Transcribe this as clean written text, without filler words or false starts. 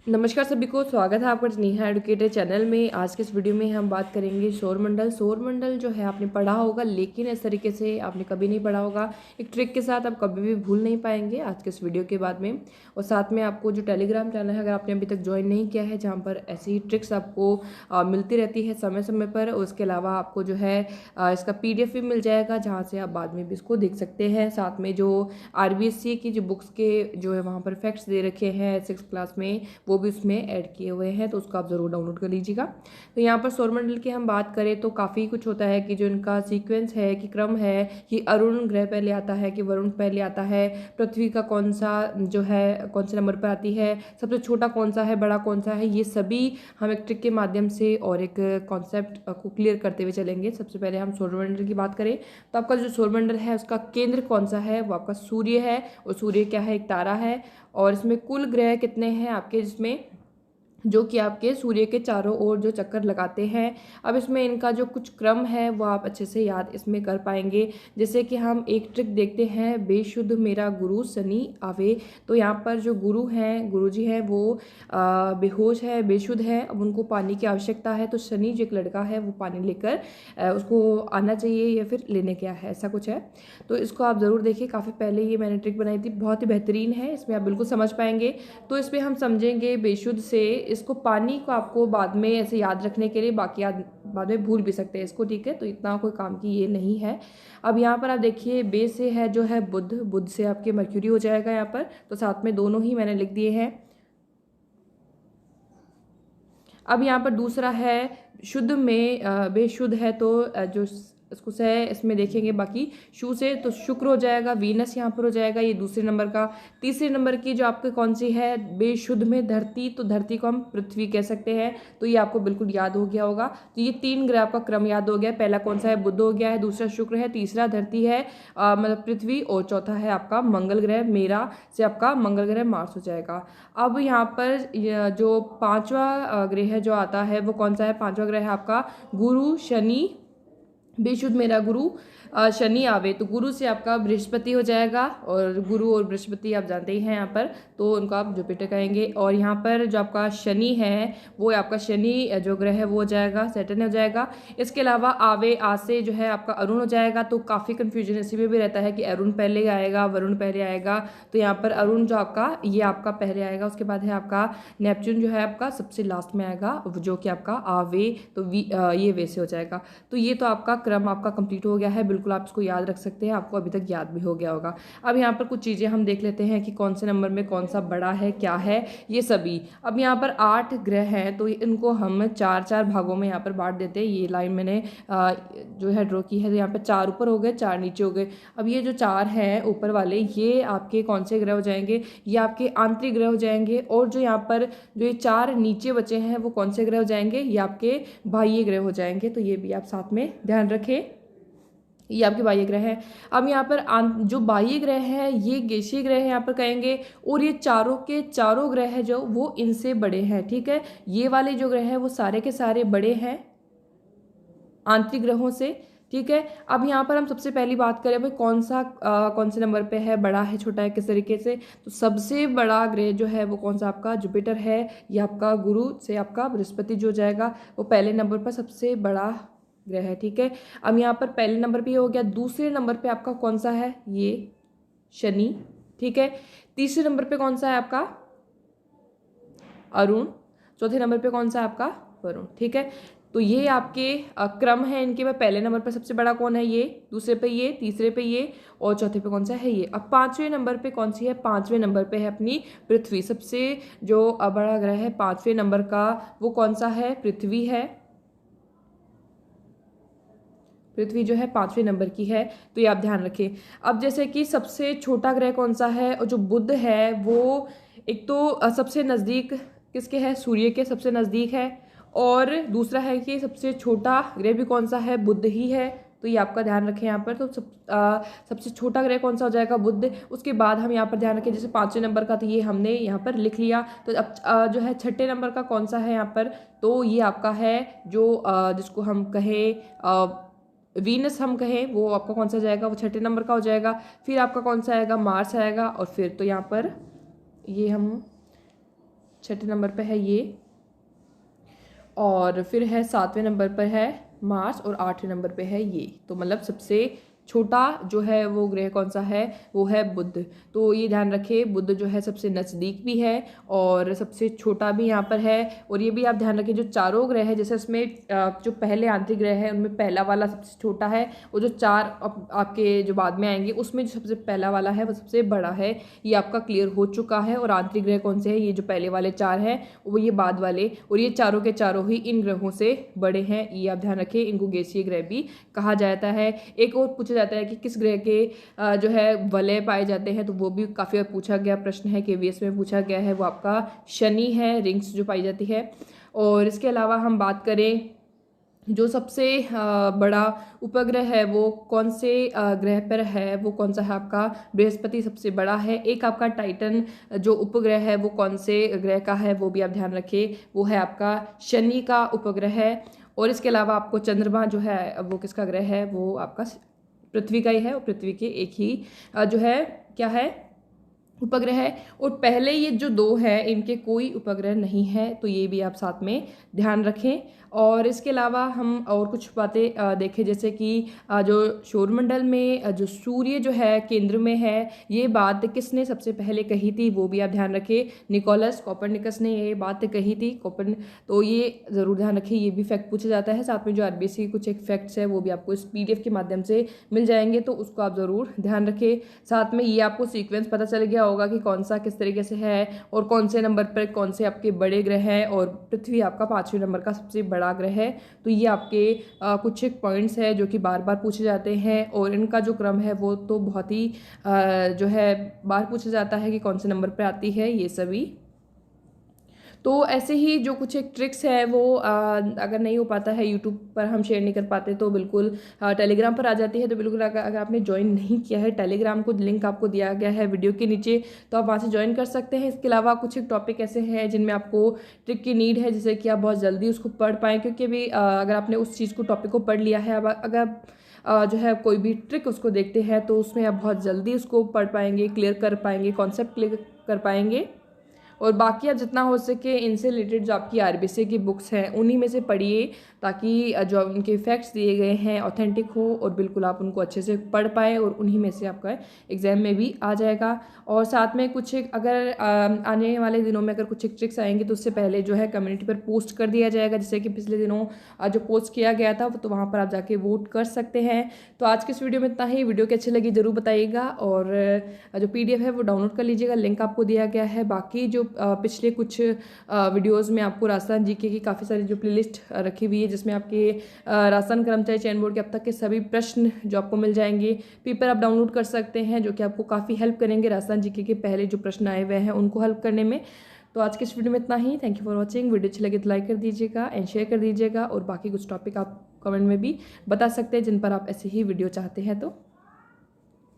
नमस्कार सभी को, स्वागत है आपका नेहा एडुकेटर चैनल में। आज के इस वीडियो में हम बात करेंगे सौरमंडल। सौरमंडल जो है आपने पढ़ा होगा, लेकिन इस तरीके से आपने कभी नहीं पढ़ा होगा। एक ट्रिक के साथ आप कभी भी भूल नहीं पाएंगे आज के इस वीडियो के बाद में। और साथ में आपको जो टेलीग्राम चैनल है, अगर आपने अभी तक ज्वाइन नहीं किया है, जहाँ पर ऐसी ही ट्रिक्स आपको मिलती रहती है समय समय पर। उसके अलावा आपको जो है इसका PDF भी मिल जाएगा, जहाँ से आप बाद में भी इसको देख सकते हैं। साथ में जो RBSC की जो बुक्स के जो है वहाँ पर फैक्ट्स दे रखे हैं 6th क्लास में, वो भी उसमें ऐड किए हुए हैं, तो उसको आप ज़रूर डाउनलोड कर लीजिएगा। तो यहाँ पर सौरमंडल की हम बात करें तो काफ़ी कुछ होता है कि जो इनका सीक्वेंस है, कि क्रम है, कि अरुण ग्रह पहले आता है कि वरुण पहले आता है, पृथ्वी का कौन सा जो है कौन से नंबर पर आती है, सबसे छोटा कौन सा है, बड़ा कौन सा है, ये सभी हम एक ट्रिक के माध्यम से और एक कॉन्सेप्ट को क्लियर करते हुए चलेंगे। सबसे पहले हम सौरमंडल की बात करें तो आपका जो सौरमंडल है उसका केंद्र कौन सा है, वो आपका सूर्य है। और सूर्य क्या है, एक तारा है। और इसमें कुल ग्रह कितने हैं आपके, जिसमें जो कि आपके सूर्य के चारों ओर जो चक्कर लगाते हैं। अब इसमें इनका जो कुछ क्रम है वो आप अच्छे से याद इसमें कर पाएंगे। जैसे कि हम एक ट्रिक देखते हैं, बेशुद्ध मेरा गुरु शनि आवे। तो यहाँ पर जो गुरु हैं, गुरु जी हैं, वो बेहोश है, बेशुद्ध है। अब उनको पानी की आवश्यकता है, तो शनि जो एक लड़का है वो पानी लेकर उसको आना चाहिए या फिर लेने गया है, ऐसा कुछ है। तो इसको आप ज़रूर देखिए, काफ़ी पहले ये मैंने ट्रिक बनाई थी, बहुत ही बेहतरीन है, इसमें आप बिल्कुल समझ पाएंगे। तो इसमें हम समझेंगे बेशुद्ध से, इसको पानी को आपको बाद में ऐसे याद रखने के लिए, बाकी याद बाद में भूल भी सकते हैं इसको, ठीक है। तो इतना कोई काम की ये नहीं है। अब यहाँ पर आप देखिए, बे से है जो है बुध, बुध से आपके मर्क्यूरी हो जाएगा यहाँ पर। तो साथ में दोनों ही मैंने लिख दिए हैं। अब यहाँ पर दूसरा है शुद्ध में बेशुद्ध है, तो जो इसको से इसमें देखेंगे बाकी शु से, तो शुक्र हो जाएगा, वीनस यहाँ पर हो जाएगा, ये दूसरे नंबर का। तीसरे नंबर की जो आपके कौन सी है बेशुद्ध में, धरती, तो धरती को हम पृथ्वी कह सकते हैं। तो ये आपको बिल्कुल याद हो गया होगा। तो ये 3 ग्रह आपका क्रम याद हो गया। पहला कौन सा है, बुध हो गया है, दूसरा शुक्र है, तीसरा धरती है मतलब पृथ्वी, और चौथा है आपका मंगल ग्रह, मेरा से आपका मंगल ग्रह मार्स हो जाएगा। अब यहाँ पर जो 5वां ग्रह है जो आता है वो कौन सा है, 5वां ग्रह है आपका गुरु शनि, बेशुद्ध मेरा गुरु शनि आवे। तो गुरु से आपका बृहस्पति हो जाएगा, और गुरु और बृहस्पति आप जानते ही हैं यहाँ पर, तो उनको आप जुपिटर कहेंगे। और यहाँ पर जो आपका शनि है वो आपका शनि जो ग्रह है वो हो जाएगा सैटर्न हो जाएगा। इसके अलावा आवे, आ से जो है आपका अरुण हो जाएगा। तो काफ़ी कन्फ्यूजन इसी में भी रहता है कि अरुण पहले आएगा, वरुण पहले आएगा। तो यहाँ पर अरुण जो आपका, ये आपका पहले आएगा। उसके बाद है आपका नेपच्यून जो है आपका सबसे लास्ट में आएगा, जो कि आपका आवे, तो ये वे से हो जाएगा। तो ये तो आपका क्रम आपका कंप्लीट हो गया है, बिल्कुल आप इसको याद रख सकते हैं, आपको अभी तक याद भी हो गया होगा। अब यहाँ पर कुछ चीज़ें हम देख लेते हैं कि कौन से नंबर में कौन सा बड़ा है, क्या है ये सभी। अब यहाँ पर 8 ग्रह हैं, तो इनको हम 4-4 भागों में यहाँ पर बांट देते हैं। ये लाइन मैंने जो है ड्रॉ की है, तो यहाँ पर 4 ऊपर हो गए, 4 नीचे हो गए। अब ये जो 4 हैं ऊपर वाले, ये आपके कौन से ग्रह हो जाएंगे, ये आपके आंतरिक ग्रह हो जाएंगे। और जो यहाँ पर जो ये 4 नीचे बचे हैं वो कौन से ग्रह हो जाएंगे, ये आपके बाह्य ग्रह हो जाएंगे। तो ये भी आप साथ में ध्यान रखें, ये आपके बाह्य ग्रह है। अब यहाँ पर जो बाह्य ग्रह है ये गेशीय ग्रह है यहाँ पर कहेंगे, और ये चारों के चारों ग्रह है जो वो इनसे बड़े हैं, ठीक है। ये वाले जो ग्रह है वो सारे के सारे बड़े हैं आंतरिक ग्रहों से, ठीक है। अब यहाँ पर हम सबसे पहली बात करें भाई कौन से नंबर पे है, बड़ा है छोटा है किस तरीके से। तो सबसे बड़ा ग्रह जो है वो कौन सा आपका जुपिटर है। ये आपका गुरु से आपका बृहस्पति जो जाएगा वो पहले नंबर पर सबसे बड़ा ग्रह है, ठीक है। अब यहाँ पर पहले नंबर पे हो गया। दूसरे नंबर पे आपका कौन सा है, ये शनि, ठीक है। तीसरे नंबर पे कौन सा है आपका अरुण। चौथे नंबर पे कौन सा है आपका वरुण, ठीक है। तो ये आपके क्रम है इनके में। पहले नंबर पर सबसे बड़ा कौन है, ये, दूसरे पे ये, तीसरे पे ये, और चौथे पे कौन सा है, ये। अब 5वें नंबर पे कौन सी है, 5वें नंबर पे है अपनी पृथ्वी। सबसे जो बड़ा ग्रह है 5वें नंबर का वो कौन सा है, पृथ्वी है। पृथ्वी जो है 5वें नंबर की है, तो ये आप ध्यान रखें। अब जैसे कि सबसे छोटा ग्रह कौन सा है, और जो बुध है वो एक तो सबसे नज़दीक किसके है, सूर्य के सबसे नज़दीक है। और दूसरा है कि सबसे छोटा ग्रह भी कौन सा है, बुध ही है। तो ये आपका ध्यान रखें यहाँ पर। तो सबसे छोटा ग्रह कौन सा हो जाएगा, बुध। उसके बाद हम यहाँ पर ध्यान रखें, जैसे 5वें नंबर का तो ये हमने यहाँ पर लिख लिया। तो अब जो है 6ठे नंबर का कौन सा है यहाँ पर, तो ये आपका है जो जिसको हम कहें वीनस हम कहें, वो आपका कौन सा जाएगा, वो 6ठे नंबर का हो जाएगा। फिर आपका कौन सा आएगा, मार्स आएगा। और फिर तो यहाँ पर ये हम 6ठे नंबर पे है ये, और फिर है 7वें नंबर पर है मार्स, और 8वें नंबर पे है ये। तो मतलब सबसे छोटा जो है वो ग्रह कौन सा है, वो है बुध। तो ये ध्यान रखें, बुध जो है सबसे नज़दीक भी है और सबसे छोटा भी यहाँ पर है। और ये भी आप ध्यान रखें, जो चारों ग्रह है, जैसे इसमें जो पहले आंतरिक ग्रह है उनमें पहला वाला सबसे छोटा है, और जो चार आपके जो बाद में आएंगे उसमें जो सबसे पहला वाला है वो सबसे बड़ा है। ये आपका क्लियर हो चुका है। और आंतरिक ग्रह कौन से हैं, ये जो पहले वाले 4 हैं वो ये बाद वाले, और ये चारों के चारों ही इन ग्रहों से बड़े हैं। ये आप ध्यान रखें, इनको गैसीय ग्रह भी कहा जाता है। एक और पूछा जाता है कि किस ग्रह के जो है वलय पाए जाते हैं, तो वो भी काफ़ी बार पूछा गया प्रश्न है, KVS में पूछा गया है। वो आपका शनि है, रिंग्स जो पाई जाती है। और इसके अलावा हम बात करें जो सबसे बड़ा उपग्रह है वो कौन से ग्रह पर है, वो कौन सा है आपका बृहस्पति सबसे बड़ा है। एक आपका टाइटन जो उपग्रह है वो कौन से ग्रह का है, वो भी आप ध्यान रखें, वो है आपका शनि का उपग्रह है। और इसके अलावा आपको चंद्रमा जो है वो किसका ग्रह है, वो आपका पृथ्वी का ही है, और पृथ्वी के एक ही जो है क्या है, उपग्रह है। और पहले ये जो 2 है इनके कोई उपग्रह नहीं है, तो ये भी आप साथ में ध्यान रखें। और इसके अलावा हम और कुछ बातें देखें, जैसे कि जो सौरमंडल में जो सूर्य जो है केंद्र में है, ये बात किसने सबसे पहले कही थी, वो भी आप ध्यान रखें। निकोलस कोपरनिकस ने ये बात कही थी, तो ये ज़रूर ध्यान रखें, ये भी फैक्ट पूछा जाता है। साथ में जो RBC के कुछ एक फैक्ट्स है वो भी आपको इस PDF के माध्यम से मिल जाएंगे, तो उसको आप ज़रूर ध्यान रखें। साथ में ये आपको सीक्वेंस पता चल गया होगा कि कौन सा किस तरीके से है, और कौन से नंबर पर कौन से आपके बड़े ग्रह हैं, और पृथ्वी आपका 5वें नंबर का सबसे बड़ा ग्रह है। तो ये आपके कुछ एक पॉइंट्स है जो कि बार बार पूछे जाते हैं, और इनका जो क्रम है वो तो बहुत ही जो है बार पूछा जाता है कि कौन से नंबर पर आती है ये सभी। तो ऐसे ही जो कुछ एक ट्रिक्स है वो अगर नहीं हो पाता है यूट्यूब पर हम शेयर नहीं कर पाते, तो बिल्कुल टेलीग्राम पर आ जाती है। तो बिल्कुल अगर आपने ज्वाइन नहीं किया है टेलीग्राम को, लिंक आपको दिया गया है वीडियो के नीचे, तो आप वहाँ से ज्वाइन कर सकते हैं। इसके अलावा कुछ एक टॉपिक ऐसे हैं जिनमें आपको ट्रिक की नीड है, जिससे कि आप बहुत जल्दी उसको पढ़ पाएँ, क्योंकि अभी अगर आपने उस चीज़ को टॉपिक को पढ़ लिया है, अब अगर जो है कोई भी ट्रिक उसको देखते हैं तो उसमें आप बहुत जल्दी उसको पढ़ पाएंगे, क्लियर कर पाएंगे, कॉन्सेप्ट क्लियर कर पाएंगे। और बाकी आप जितना हो सके इनसे रिलेटेड जो आपकी RBC की बुक्स हैं उन्हीं में से पढ़िए, ताकि जो उनके फैक्ट्स दिए गए हैं ऑथेंटिक हो, और बिल्कुल आप उनको अच्छे से पढ़ पाए, और उन्हीं में से आपका एग्ज़ाम में भी आ जाएगा। और साथ में कुछ एक अगर आने वाले दिनों में अगर कुछ एक ट्रिक्स आएंगे तो उससे पहले जो है कम्युनिटी पर पोस्ट कर दिया जाएगा, जैसे कि पिछले दिनों जो पोस्ट किया गया था, तो वहाँ पर आप जाके वोट कर सकते हैं। तो आज के इस वीडियो में इतना ही। वीडियो की अच्छी लगी ज़रूर बताइएगा, और जो PDF है वो डाउनलोड कर लीजिएगा, लिंक आपको दिया गया है। बाकी जो पिछले कुछ वीडियोस में आपको राजस्थान GK की काफ़ी सारी जो प्लेलिस्ट रखी हुई है, जिसमें आपके राजस्थान कर्मचारी चयन बोर्ड के अब तक के सभी प्रश्न जो आपको मिल जाएंगे, पेपर आप डाउनलोड कर सकते हैं, जो कि आपको काफ़ी हेल्प करेंगे राजस्थान GK के पहले जो प्रश्न आए हुए हैं उनको हेल्प करने में। तो आज के इस वीडियो में इतना ही। Thank you for watching. Video अच्छी लगे तो लाइक कर दीजिएगा एंड शेयर कर दीजिएगा, और बाकी कुछ टॉपिक आप कमेंट में भी बता सकते हैं जिन पर आप ऐसे ही वीडियो चाहते हैं। तो